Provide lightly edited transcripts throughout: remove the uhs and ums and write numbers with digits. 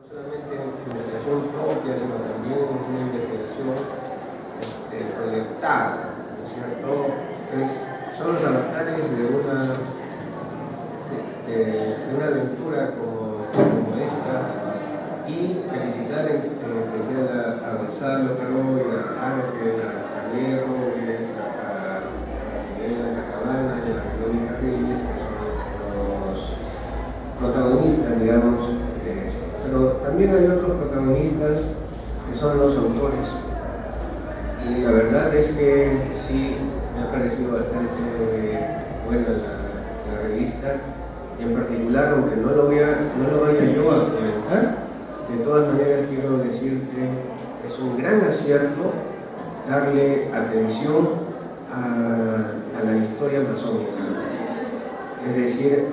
No solamente investigación propia, sino también una investigación proyectada, ¿no es cierto? Son los avatares de una aventura como esta, y felicitar en especial a Gonzalo Carroy, a Ángel, a Javier Robles, a Miguel Cabana y a Verónica Reyes, que son los protagonistas, digamos, de esto. Pero también hay otros protagonistas que son los autores, y la verdad es que sí me ha parecido bastante buena la revista, y en particular, aunque no lo vaya yo a comentar, de todas maneras quiero decir que es un gran acierto darle atención a la historia amazónica, es decir,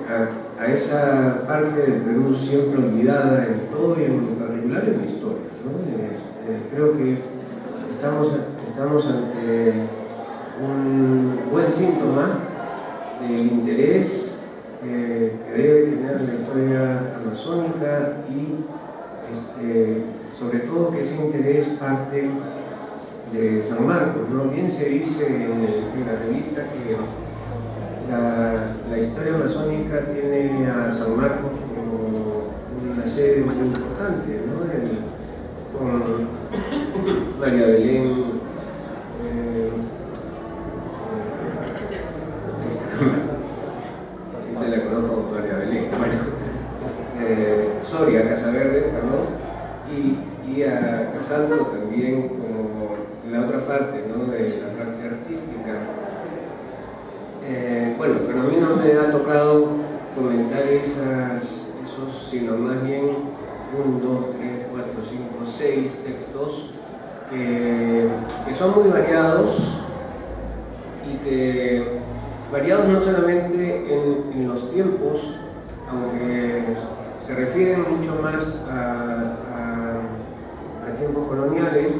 a esa parte del Perú siempre olvidada en todo y en particular en la historia, ¿no? Creo que estamos ante un buen síntoma del interés que debe tener la historia amazónica, y sobre todo que ese interés parte de San Marcos, ¿no? Bien se dice en la revista que la historia amazónica tiene a San Marcos como una sede muy importante, ¿no? Con María Belén, si te la conozco, María Belén, bueno, Soria, Casaverde, perdón, y a Casaldo también como la otra parte, ¿no? De la parte artística. Bueno, pero a mí no me ha tocado comentar esos, sino más bien 1, 2, 3, 4, 5, 6 textos que son muy variados, y que variados no solamente en los tiempos, aunque se refieren mucho más a tiempos coloniales,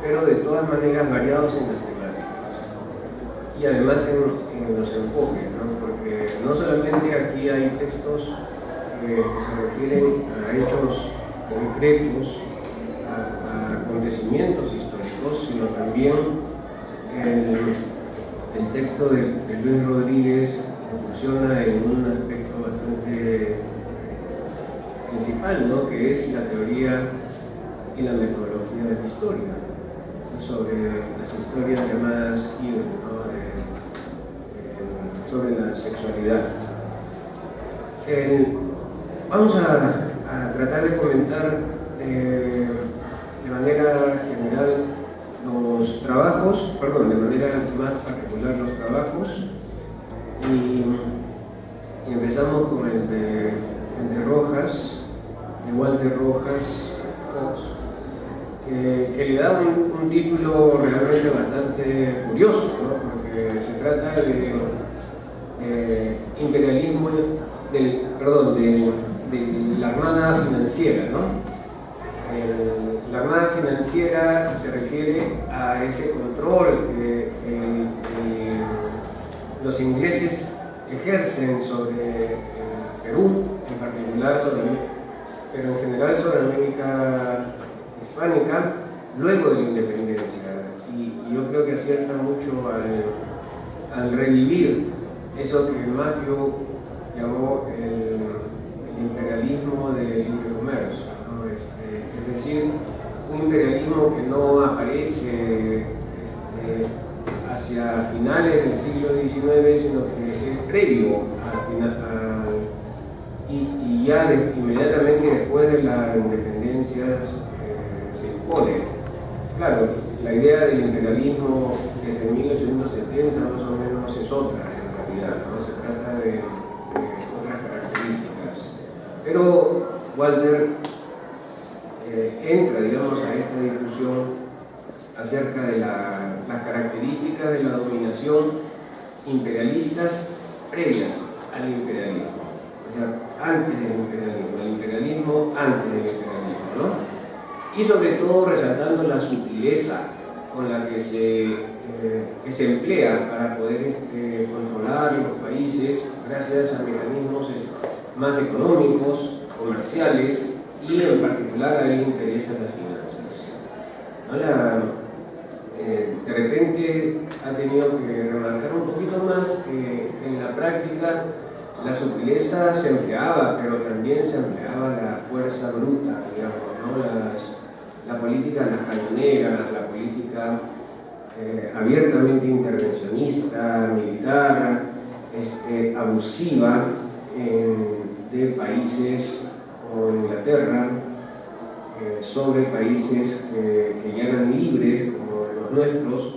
pero de todas maneras variados en las temáticas y además en los enfoques, ¿no? Porque no solamente aquí hay textos que se refieren a hechos concretos, a acontecimientos históricos, sino también el texto de Luis Rodríguez funciona en un aspecto bastante principal, ¿no? Que es la teoría y la metodología de la historia, ¿no? Sobre las historias llamadas queer, ¿no? Sobre la sexualidad. Vamos a tratar de comentar de manera general los trabajos, de manera más particular los trabajos, y empezamos con el de Rojas, de Walter Rojas Fox, que le da un título realmente bastante curioso, ¿no? Porque se trata de imperialismo de la Armada Financiera, ¿no? La Armada Financiera se refiere a ese control que los ingleses ejercen sobre Perú, en particular pero en general sobre América hispánica, luego de la independencia. Y yo creo que acierta mucho al revivir eso que Maggio llamó el imperialismo del libre comercio, ¿no? Es decir, un imperialismo que no aparece hacia finales del siglo XIX, sino que es previo y ya inmediatamente después de la independencia se impone. Claro, la idea del imperialismo desde 1870 más o menos es otra en realidad, ¿no? Se trata de otras características. Pero Walter entra, digamos, a esta discusión acerca de las características de la dominación imperialistas previas al imperialismo, o sea, antes del imperialismo, el imperialismo antes del imperialismo, ¿no? Y sobre todo resaltando la sutileza con la que se emplea para poder controlar los países gracias a mecanismos más económicos, comerciales, y en particular a él le interesan las finanzas, ¿no? De repente ha tenido que remarcar un poquito más que en la práctica la sutileza se empleaba, pero también se empleaba la fuerza bruta, digamos, ¿no? La política de las cañoneras, la política abiertamente intervencionista, militar, abusiva de países como Inglaterra sobre países que ya eran libres como los nuestros,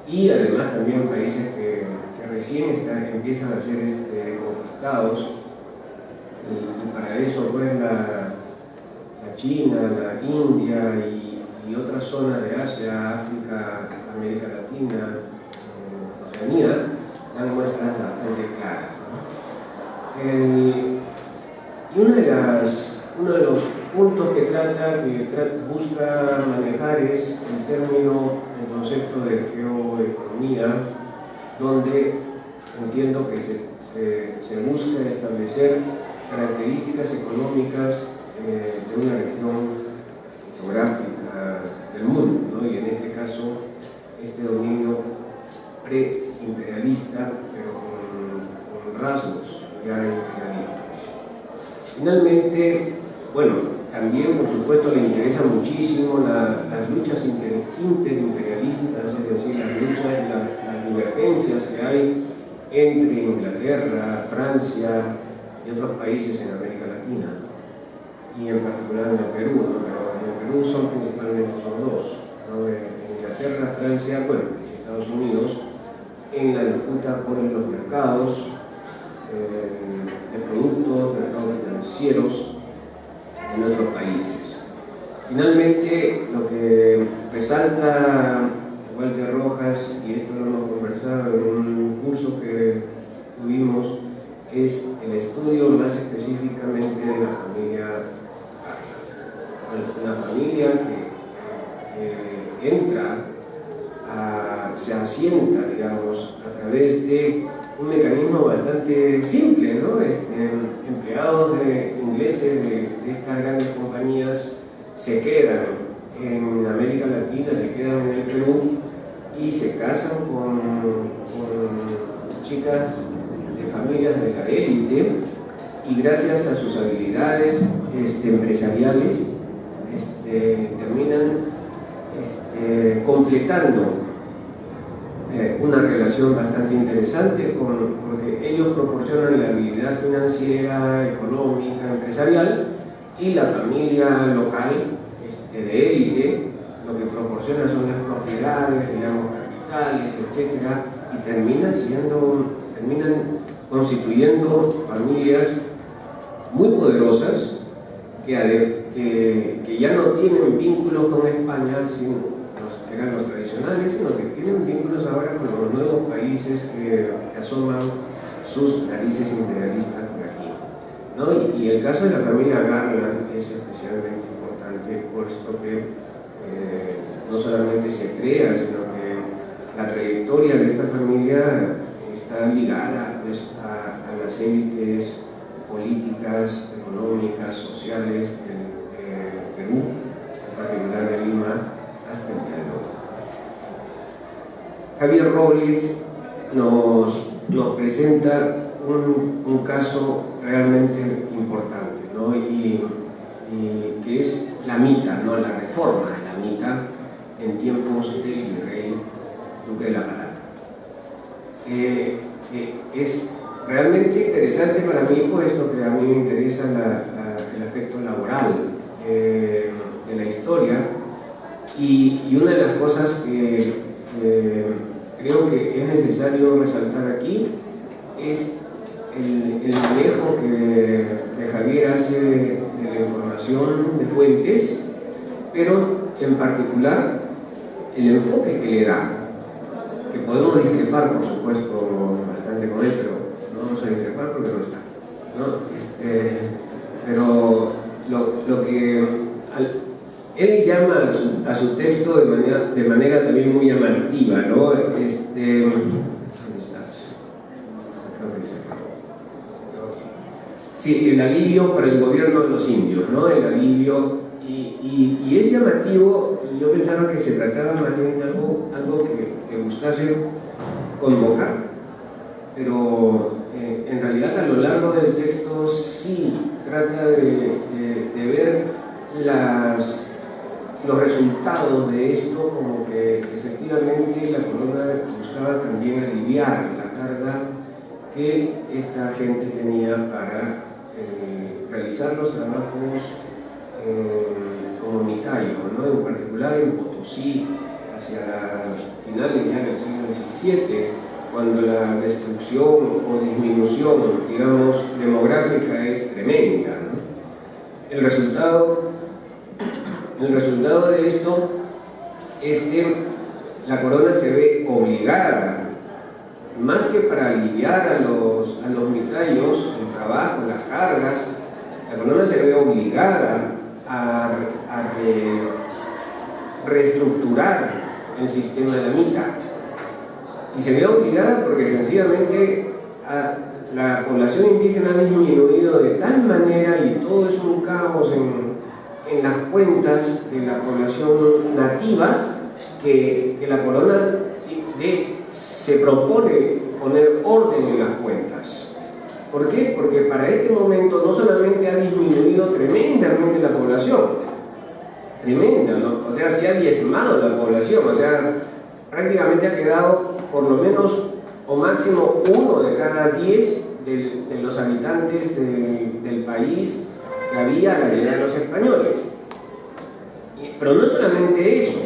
y además también países que recién empiezan a ser conquistados, y para eso pues la China, la India y otras zonas de Asia, África, América Latina, Oceanía, dan muestras bastante claras, ¿no? Y uno de los puntos que busca manejar es el concepto de geoeconomía, donde entiendo que se busca establecer características económicas de una región geográfica del mundo, ¿no? Y en este caso, este dominio pre-imperialista, pero con rasgos ya imperialistas. Finalmente, bueno, también por supuesto le interesa muchísimo las luchas interimperialistas, es decir, las divergencias que hay entre Inglaterra, Francia y otros países en América Latina, y en particular en el Perú, ¿no? Pero en el Perú son principalmente dos, ¿no? Inglaterra, Francia, bueno, y Estados Unidos, en la disputa por los mercados de productos, mercados financieros en otros países. Finalmente, lo que resalta Walter Rojas, y esto lo hemos conversado en un curso que tuvimos, es el estudio más específicamente de la familia Garland. Una familia que entra, se asienta, digamos, a través de un mecanismo bastante simple, ¿no? Empleados ingleses de estas grandes compañías se quedan en América Latina, se quedan en el Perú y se casan con chicas de familias de la élite, y gracias a sus habilidades empresariales terminan completando una relación bastante interesante porque ellos proporcionan la habilidad financiera, económica, empresarial, y la familia local de élite lo que proporciona son las propiedades, digamos, capitales, etcétera, y terminan constituyendo familias muy poderosas que ya no tienen vínculos con España, sino que eran los tradicionales, sino que tienen vínculos ahora con los nuevos países que asoman sus narices imperialistas por aquí, ¿no? Y el caso de la familia Garland es especialmente importante, puesto que no solamente se crea, sino que la trayectoria de esta familia está ligada pues, a las élites políticas, económicas, sociales del Perú, en particular de Lima, hasta el día de hoy. Javier Robles nos presenta un caso realmente importante, ¿no? Y que es la mita, ¿no? La reforma de la mita en tiempos del virrey Duque de la Plata. Es realmente interesante para mí, puesto que a mí me interesa el aspecto laboral de la historia, y una de las cosas que creo que es necesario resaltar aquí es el manejo que Javier hace de la información de fuentes, pero en particular el enfoque que le da, que podemos discrepar por supuesto bastante con él, pero no vamos a discrepar porque no está, ¿no? Pero lo que él llama a su texto de manera también muy llamativa, ¿no? ¿Dónde estás? Creo que Sí, el alivio para el gobierno de los indios, ¿no? El alivio, y es llamativo, y yo pensaba que se trataba más bien de algo que buscase convocar, pero en realidad a lo largo del texto sí trata de ver los resultados de esto, como que efectivamente la corona buscaba también aliviar la carga que esta gente tenía para realizar los trabajos comunitarios, ¿no? En particular en Potosí, hacia finales ya del siglo XVII, cuando la destrucción o disminución, digamos, demográfica es tremenda, ¿no? El resultado de esto es que la corona se ve obligada, más que para aliviar a los mitayos el trabajo, las cargas, la corona se ve obligada a reestructurar el sistema de la mita. Y se ve obligada porque sencillamente la población indígena ha disminuido de tal manera, y todo es un caos en las cuentas de la población nativa, que la corona se propone poner orden en las cuentas. ¿Por qué? Porque para este momento no solamente ha disminuido tremendamente la población, tremenda, ¿no? O sea, se ha diezmado la población, o sea, prácticamente ha quedado por lo menos o máximo 1 de cada 10 de los habitantes del país que había a la llegada de los españoles. Pero no solamente eso,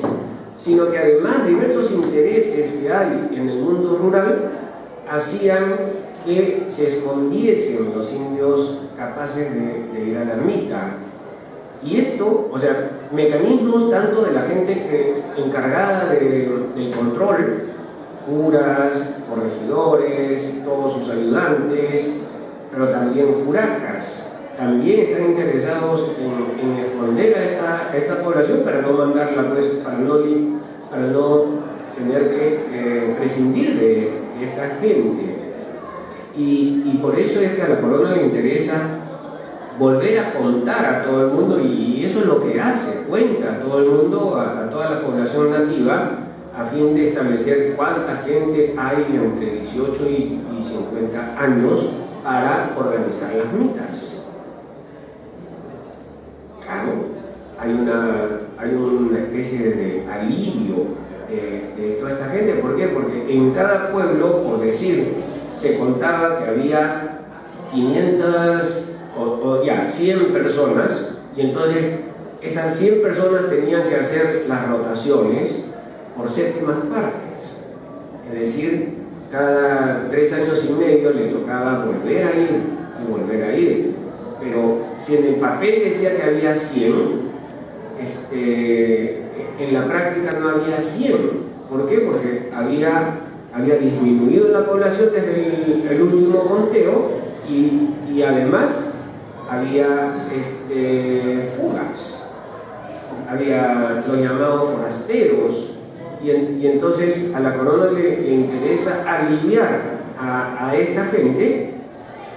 sino que además diversos intereses que hay en el mundo rural hacían que se escondiesen los indios capaces de ir a la ermita. Y esto, o sea, mecanismos tanto de la gente encargada del control, curas, corregidores, todos sus ayudantes, pero también curacas, también están interesados en esconder a esta población para no mandarla, pues, para no tener que prescindir de esta gente. Y por eso es que a la corona le interesa volver a contar a todo el mundo, y eso es lo que hace, cuenta a todo el mundo, a toda la población nativa, a fin de establecer cuánta gente hay entre 18 y 50 años para organizar las mitas. Claro, hay una especie de alivio de toda esta gente. ¿Por qué? Porque en cada pueblo, por decir, se contaba que había 500 o ya 100 personas, y entonces esas 100 personas tenían que hacer las rotaciones por séptimas partes, es decir, cada 3 años y medio le tocaba volver a ir y volver a ir. Pero si en el papel decía que había 100, en la práctica no había 100. ¿Por qué? Porque había disminuido la población desde el último conteo, y además había fugas, había los llamados forasteros, y entonces a la corona le interesa aliviar a esta gente,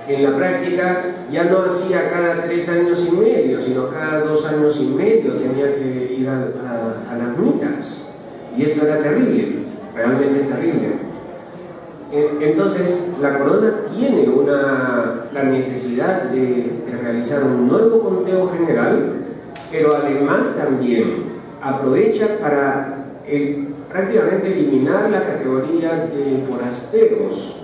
que en la práctica ya no hacía cada 3 años y medio, sino cada 2 años y medio tenía que ir a las mitas, y esto era terrible, realmente terrible. Entonces la corona tiene la necesidad de realizar un nuevo conteo general, pero además también aprovecha para prácticamente eliminar la categoría de forasteros,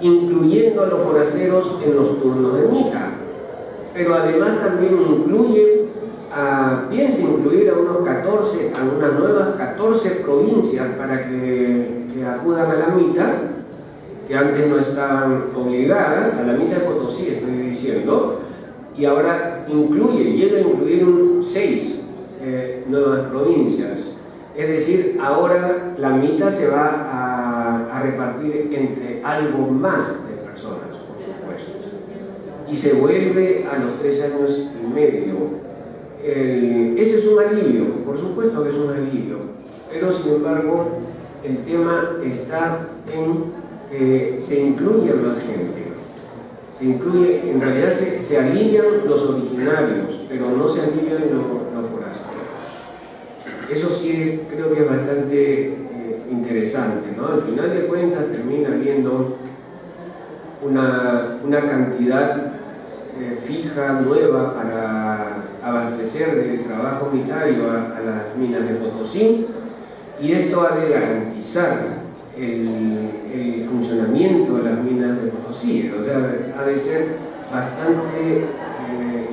incluyendo a los forasteros en los turnos de mita, pero además también piensa incluir a unas nuevas 14 provincias para que acudan a la mita, que antes no estaban obligadas, a la mita de Potosí estoy diciendo, y ahora llega a incluir 6 nuevas provincias. Es decir, ahora la mita se va a repartir entre algo más de personas, por supuesto, y se vuelve a los 3 años y medio. Ese es un alivio, por supuesto que es un alivio, pero sin embargo el tema está en que se incluya más gente, Se incluye, en realidad se alinean los originarios, pero no se alinean los forasteros. Eso sí creo que es bastante interesante, ¿no? Al final de cuentas termina habiendo una cantidad fija, nueva, para abastecer de trabajo unitario a las minas de Potosí, y esto ha de garantizar el funcionamiento de las minas de Potosí. O sea, ha de ser bastante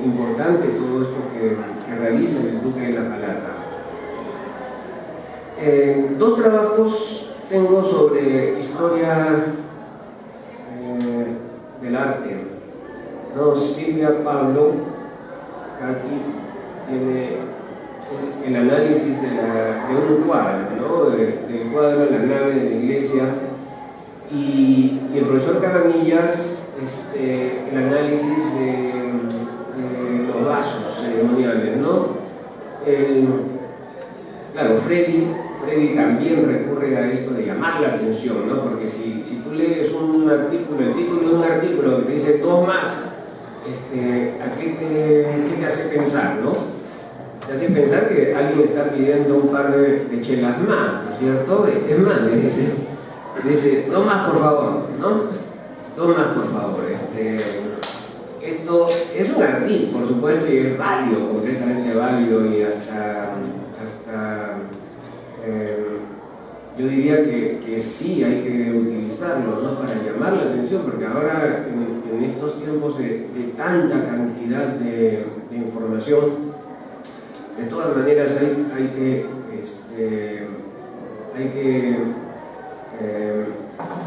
importante todo esto que realiza el Duque de La Palata. Dos trabajos tengo sobre historia del arte, ¿no? Silvia Pablo, que aquí tiene el análisis de un cuadro, ¿no? Del cuadro La nave de la iglesia, y el profesor Cabanillas el análisis de los vasos ceremoniales, ¿no? Claro, Freddy también recurre a esto de llamar la atención, ¿no? Porque si tú lees un artículo, el título de un artículo que te dice 2 más, ¿a qué te hace pensar, no? Te hace pensar que alguien está pidiendo un par de chelas más, ¿no es cierto? Es más, le dice 2 más por favor, ¿no? 2 más por favor. Esto es un ardid, por supuesto, y es válido, completamente válido, y hasta yo diría que sí hay que utilizarlo, ¿no? Para llamar la atención, porque ahora en estos tiempos de tanta cantidad de información, de todas maneras hay que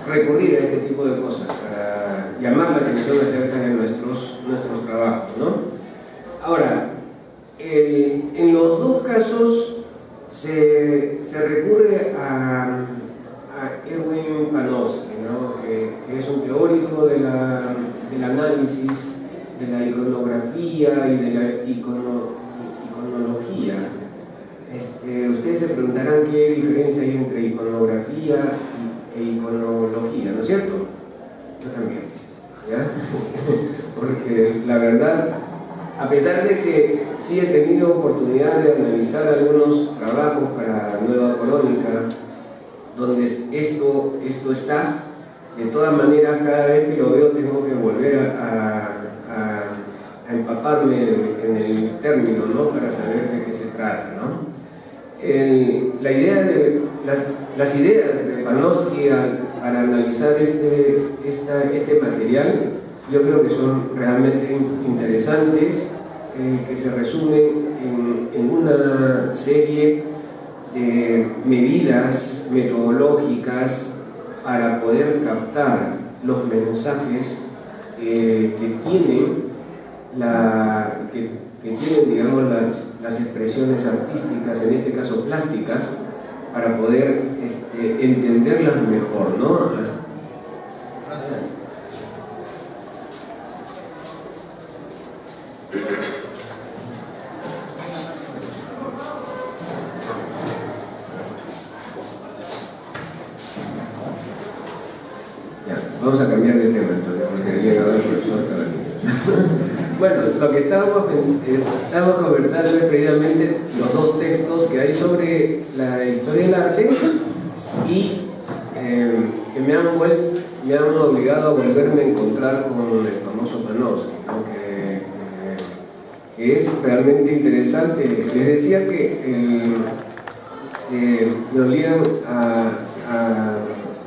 recurrir a este tipo de cosas para llamar la atención acerca de nuestros trabajos, ¿no? Ahora, en los dos casos se recurre a Erwin Panofsky, ¿no? que es un teórico del análisis, de la iconografía y de la iconología. Ustedes se preguntarán qué diferencia hay entre iconografía e iconología, ¿no es cierto? Yo también, ¿ya? Porque la verdad, a pesar de que sí he tenido oportunidad de analizar algunos trabajos para Nueva Crónica, donde esto está, de todas maneras, cada vez que lo veo tengo que volver a empaparme en el término, ¿no? Para saber de qué se trata, ¿no? La idea de las ideas de Panofsky para analizar este material, yo creo que son realmente interesantes, que se resumen en una serie de medidas metodológicas para poder captar los mensajes que tienen digamos, las expresiones artísticas, en este caso plásticas, para poder entenderlas mejor, ¿no? Vamos a cambiar de tema entonces, porque ha llegado el profesor Cabanillas. Bueno, lo que estábamos conversando es precisamente los dos textos que hay sobre la historia del arte y que me han obligado a volverme a encontrar con el famoso Panofsky, ¿no? Que es realmente interesante. Les decía que me obligan a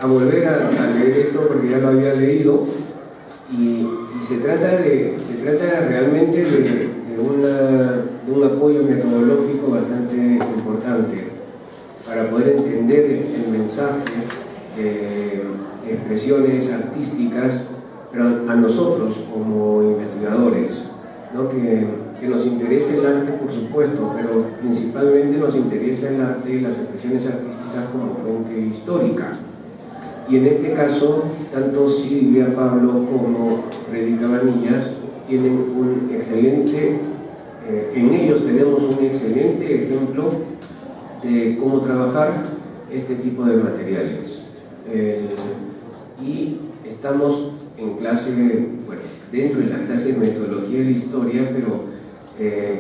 volver a leer esto porque ya lo había leído, y se trata realmente de un apoyo metodológico bastante importante para poder entender el mensaje de expresiones artísticas, pero a nosotros como investigadores, ¿no? Que nos interesa el arte, por supuesto, pero principalmente nos interesa el arte y las expresiones artísticas como fuente histórica. Y en este caso, tanto Silvia Pablo como Freddy Cabanillas tienen un excelente, en ellos tenemos un excelente ejemplo de cómo trabajar este tipo de materiales. Y estamos en clase, bueno, dentro de la clase de metodología de la historia, pero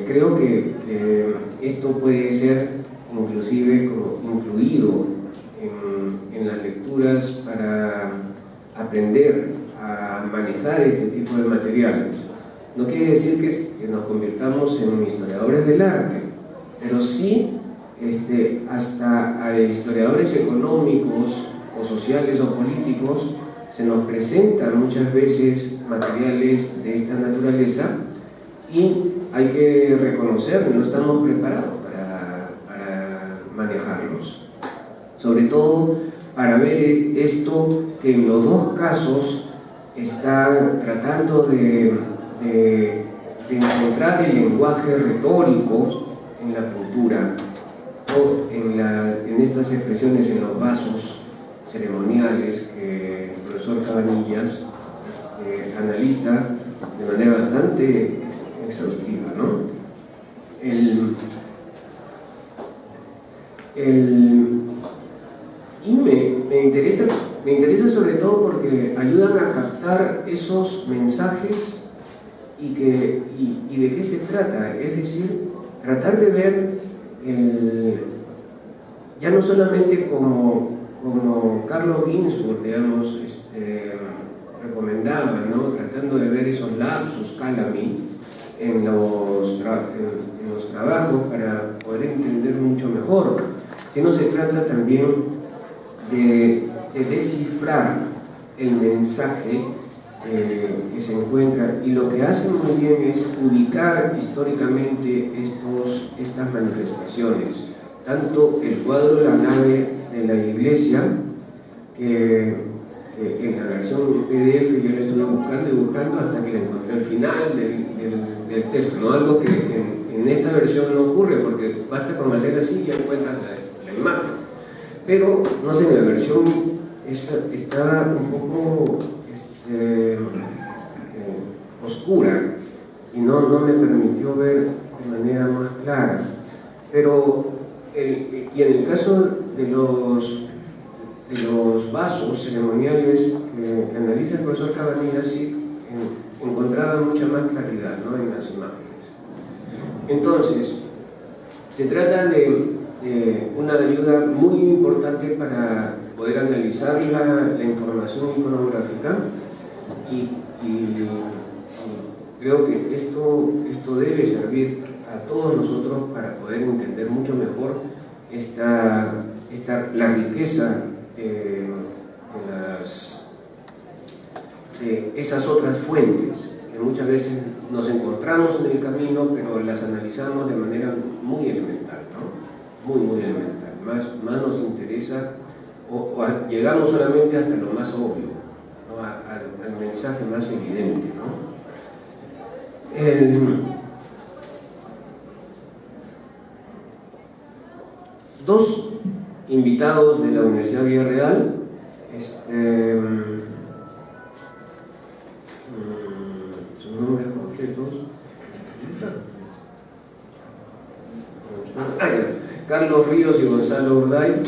creo que esto puede ser inclusive como incluido en las lecturas para aprender a manejar este tipo de materiales. No quiere decir que nos convirtamos en historiadores del arte, pero sí hasta a historiadores económicos o sociales o políticos se nos presentan muchas veces materiales de esta naturaleza y hay que reconocer que no estamos preparados para manejarlos, sobre todo para ver esto que en los dos casos está tratando de encontrar el lenguaje retórico en la pintura o en estas expresiones en los vasos ceremoniales que el profesor Cabanillas analiza de manera bastante exhaustiva, ¿no? Y me interesa sobre todo porque ayudan a captar esos mensajes y de qué se trata, es decir, tratar de ver ya no solamente como Carlos Ginzburg, digamos, recomendaba, ¿no? Tratando de ver esos lapsus calami en los trabajos para poder entender mucho mejor, sino se trata también de descifrar el mensaje que se encuentra, y lo que hacen muy bien es ubicar históricamente estas manifestaciones, tanto el cuadro de la nave de la iglesia, que en la versión PDF yo la estuve buscando y buscando hasta que la encontré al final del texto, ¿no? Algo que en esta versión no ocurre, porque basta con hacer así y ya encuentras la imagen. Pero, no sé, en la versión está un poco oscura y no me permitió ver de manera más clara. Pero, y en el caso de los vasos ceremoniales que analiza el profesor Cabanillas, sí encontraba mucha más claridad, ¿no?, en las imágenes. Entonces, se trata de una ayuda muy importante para poder analizar la información iconográfica y creo que esto debe servir a todos nosotros para poder entender mucho mejor la riqueza de esas otras fuentes que muchas veces nos encontramos en el camino, pero las analizamos de manera muy elemental, ¿no? Muy elemental. Más nos interesa o llegamos solamente hasta lo más obvio, ¿no?, al mensaje más evidente, ¿no? Dos invitados de la Universidad Villarreal, sus nombres completos, Carlos Ríos y Gonzalo Urday,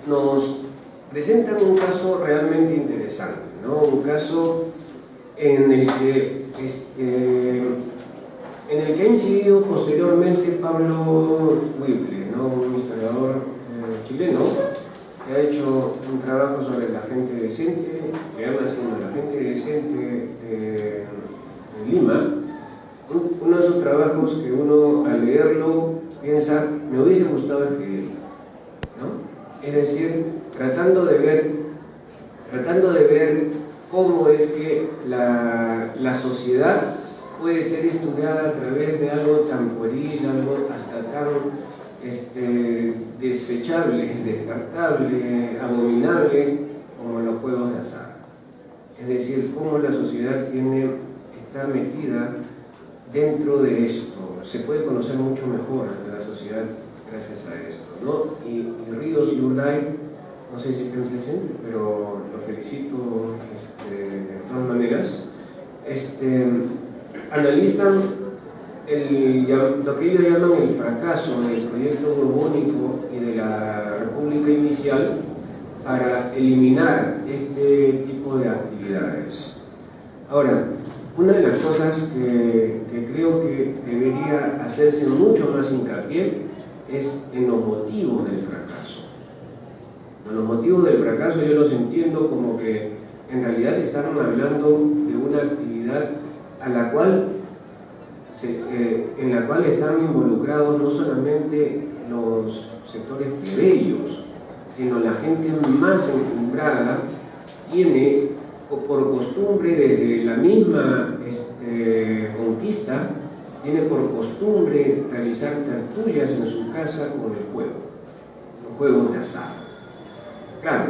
nos presentan un caso realmente interesante, ¿no? Un caso en el que ha incidido posteriormente Pablo Whipple, ¿no?, un historiador chileno que ha hecho un trabajo sobre la gente decente, le llama así, la gente decente de Lima. Uno de esos trabajos que uno al leerlo piensa, me hubiese gustado escribirlo, ¿no? Es decir, tratando de ver cómo es que la sociedad puede ser estudiada a través de algo tan pueril, algo hasta tan desechable, descartable, abominable como los juegos de azar. Es decir, cómo la sociedad está metida dentro de esto. Se puede conocer mucho mejor a la sociedad gracias a esto, ¿no? Y Ríos y Urday, no sé si estén presentes, pero los felicito de todas maneras. Analizan lo que ellos llaman el fracaso del proyecto borbónico y de la República inicial para eliminar este tipo de actividades. Ahora, una de las cosas que creo que debería hacerse mucho más hincapié es en los motivos del fracaso. Los motivos del fracaso yo los entiendo como que en realidad están hablando de una actividad a la cual en la cual están involucrados no solamente los sectores plebeyos, sino la gente más encumbrada tiene por costumbre desde la misma conquista, tiene por costumbre realizar tertulias en su casa con el juego, los juegos de azar. Claro,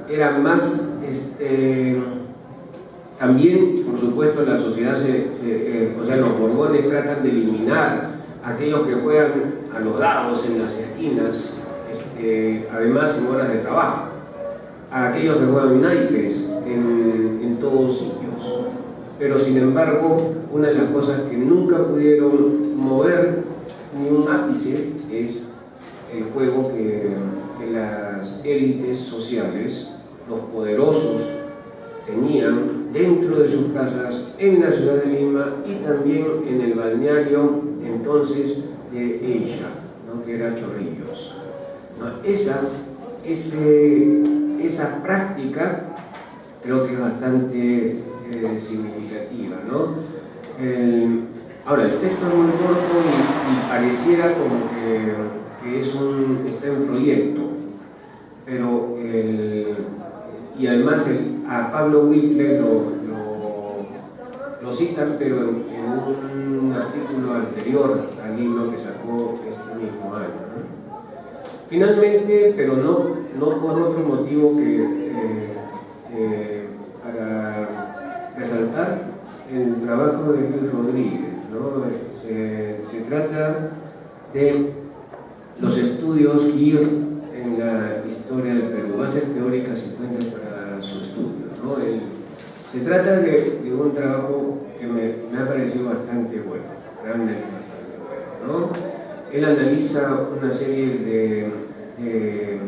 era más, también, por supuesto, la sociedad, o sea, los borbones tratan de eliminar a aquellos que juegan a los dados en las esquinas, además en horas de trabajo, a aquellos que juegan naipes en todos sitios. Pero sin embargo, una de las cosas que nunca pudieron mover ni un ápice es el juego que las élites sociales, los poderosos, tenían dentro de sus casas en la ciudad de Lima y también en el balneario entonces de ella, ¿no? Que era Chorrillos, ¿no? Esa práctica creo que es bastante significativa, ¿no? Ahora, el texto es muy corto y pareciera como que está en proyecto, pero y además a Pablo Whipple lo citan, pero en un artículo anterior al libro que sacó este mismo año, ¿no? Finalmente, pero no por otro motivo que para resaltar el trabajo de Luis Rodríguez, ¿no? Se trata de los estudios GIR en la historia del Perú, bases teóricas y fuentes para su estudio, ¿no? Se trata de un trabajo que me ha parecido bastante bueno, realmente bastante bueno, ¿no? Él analiza una serie de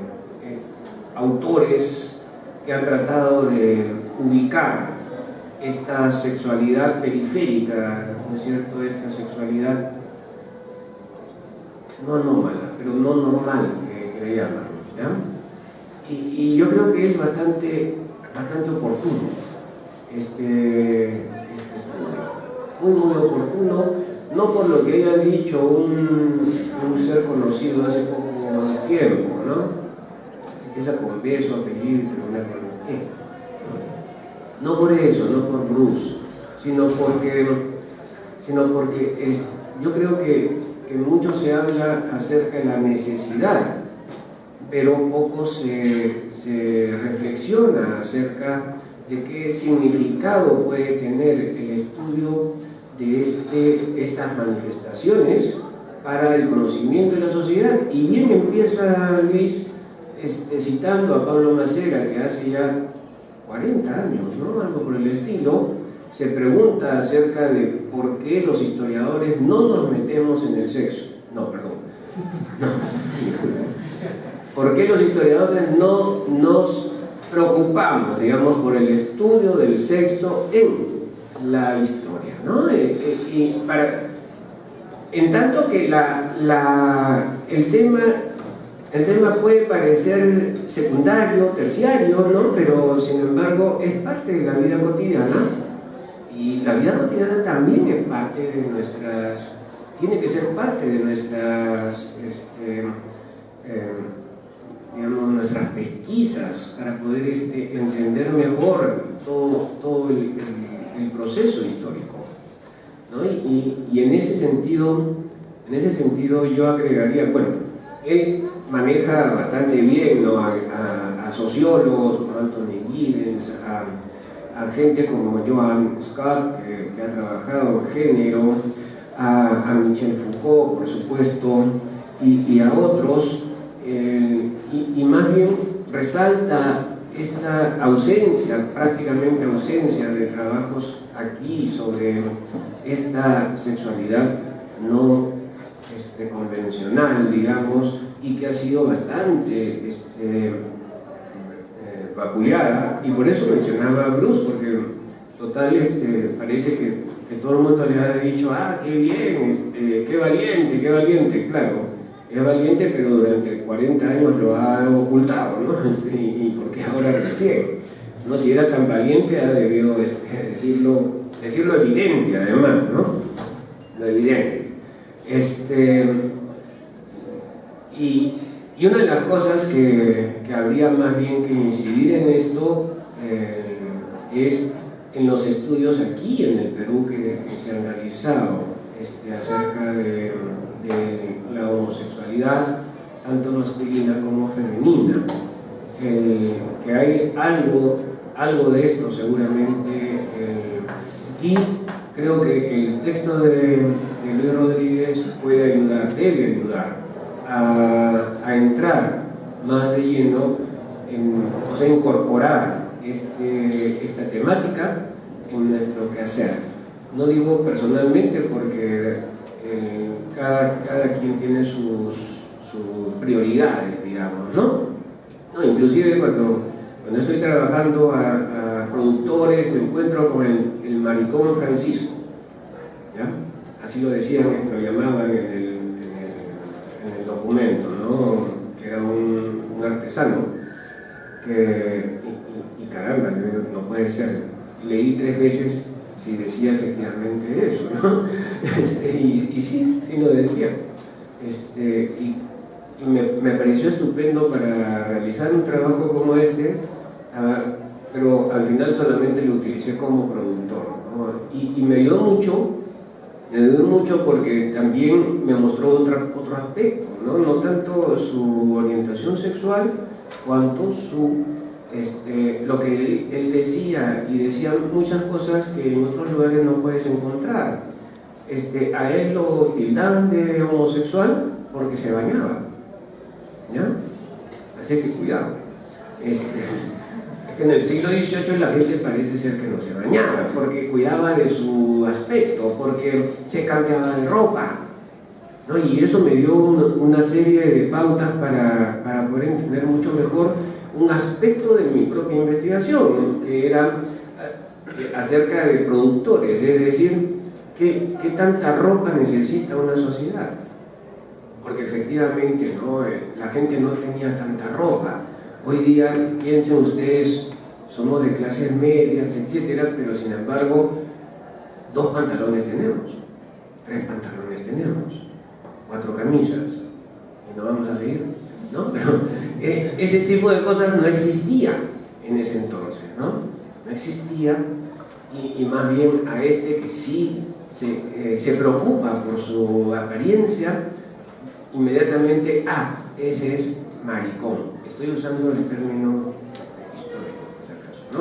autores que han tratado de ubicar esta sexualidad periférica, ¿no es cierto? Esta sexualidad no anómala, pero no normal, que le llaman, ¿ya? Y yo creo que es bastante oportuno este estudio, muy oportuno, no por lo que haya dicho un ser conocido hace poco tiempo, ¿no? Empieza con B, su apellido y termina con E. No por eso, no por Bruce, sino porque yo creo que mucho se habla acerca de la necesidad, pero poco se reflexiona acerca de qué significado puede tener el estudio de estas manifestaciones para el conocimiento de la sociedad. Y bien empieza Luis citando a Pablo Macera, que hace ya 40 años, ¿no? Algo por el estilo, se pregunta acerca de por qué los historiadores no nos metemos en el sexo. No, perdón. No. ¿Por qué los historiadores no nos preocupamos, digamos, por el estudio del sexo en la historia, ¿no? En tanto que el tema puede parecer secundario, terciario, ¿no? Pero sin embargo es parte de la vida cotidiana, y la vida cotidiana también es parte de tiene que ser parte de nuestras digamos, nuestras pesquisas para poder entender mejor todo el proceso histórico, ¿no? Y en ese sentido yo agregaría, bueno, él maneja bastante bien, ¿no? a sociólogos como Anthony Giddens, a gente como Joan Scott, que ha trabajado en género, a Michel Foucault, por supuesto, y a otros, y más bien resalta esta prácticamente ausencia de trabajos aquí sobre esta sexualidad no convencional, digamos, y que ha sido bastante vapuleada, y por eso mencionaba a Bruce, porque total parece que todo el mundo le ha dicho, ah, qué bien, qué valiente, claro, es valiente, pero durante 40 años lo ha ocultado, ¿no? Y porque ahora recién, ¿no? Si era tan valiente, ha debido decirlo evidente, además, ¿no? Lo evidente. Y una de las cosas que habría más bien que incidir en esto es en los estudios aquí en el Perú que se han realizado acerca de la homosexualidad, tanto masculina como femenina. Que hay algo de esto seguramente, y creo que el texto de Luis Rodríguez puede ayudar, debe ayudar a entrar más de lleno, o sea, incorporar esta temática en nuestro quehacer. No digo personalmente porque cada quien tiene sus prioridades, digamos, ¿no? Inclusive cuando estoy trabajando a productores, me encuentro con el maricón Francisco, ¿ya? Así lo decían, lo llamaban en el documento, ¿no? Que era un artesano, y caramba, no puede ser. Leí 3 veces si decía efectivamente eso, ¿no? Y sí lo decía. Y me pareció estupendo para realizar un trabajo como pero al final solamente lo utilicé como productor, ¿no? Y me ayudó mucho porque también me mostró otro aspecto, ¿no? No tanto su orientación sexual cuanto lo que él decía, y decía muchas cosas que en otros lugares no puedes encontrar. A él lo tildaban de homosexual porque se bañaba, ¿ya? Así que cuidado. Es que en el siglo XVIII la gente parece ser que no se bañaba, porque cuidaba de su aspecto, porque se cambiaba de ropa, ¿no? Y eso me dio una serie de pautas para poder entender mucho mejor un aspecto de mi propia investigación, ¿no? Que era acerca de productores, es decir, ¿qué tanta ropa necesita una sociedad? Porque efectivamente, ¿no? La gente no tenía tanta ropa. Hoy día, piensen ustedes, somos de clases medias, etcétera, pero sin embargo, 2 pantalones tenemos, 3 pantalones tenemos, 4 camisas, y no vamos a seguir, ¿no? Pero ese tipo de cosas no existía en ese entonces, ¿no? No existía, y más bien a que sí se preocupa por su apariencia, inmediatamente, ese es maricón. Estoy usando el término histórico, por si acaso, ¿no?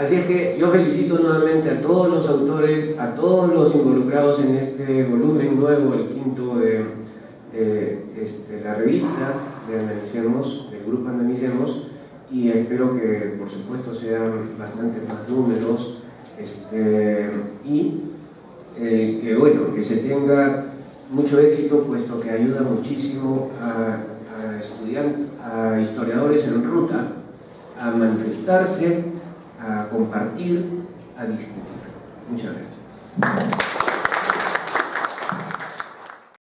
Así es que yo felicito nuevamente a todos los autores, a todos los involucrados en este volumen nuevo, el 5º de la revista de Analicemos, del grupo Analicemos, y espero que por supuesto sean bastante más números, y que se tenga mucho éxito, puesto que ayuda muchísimo a historiadores en ruta a manifestarse, a compartir, a discutir. Muchas gracias.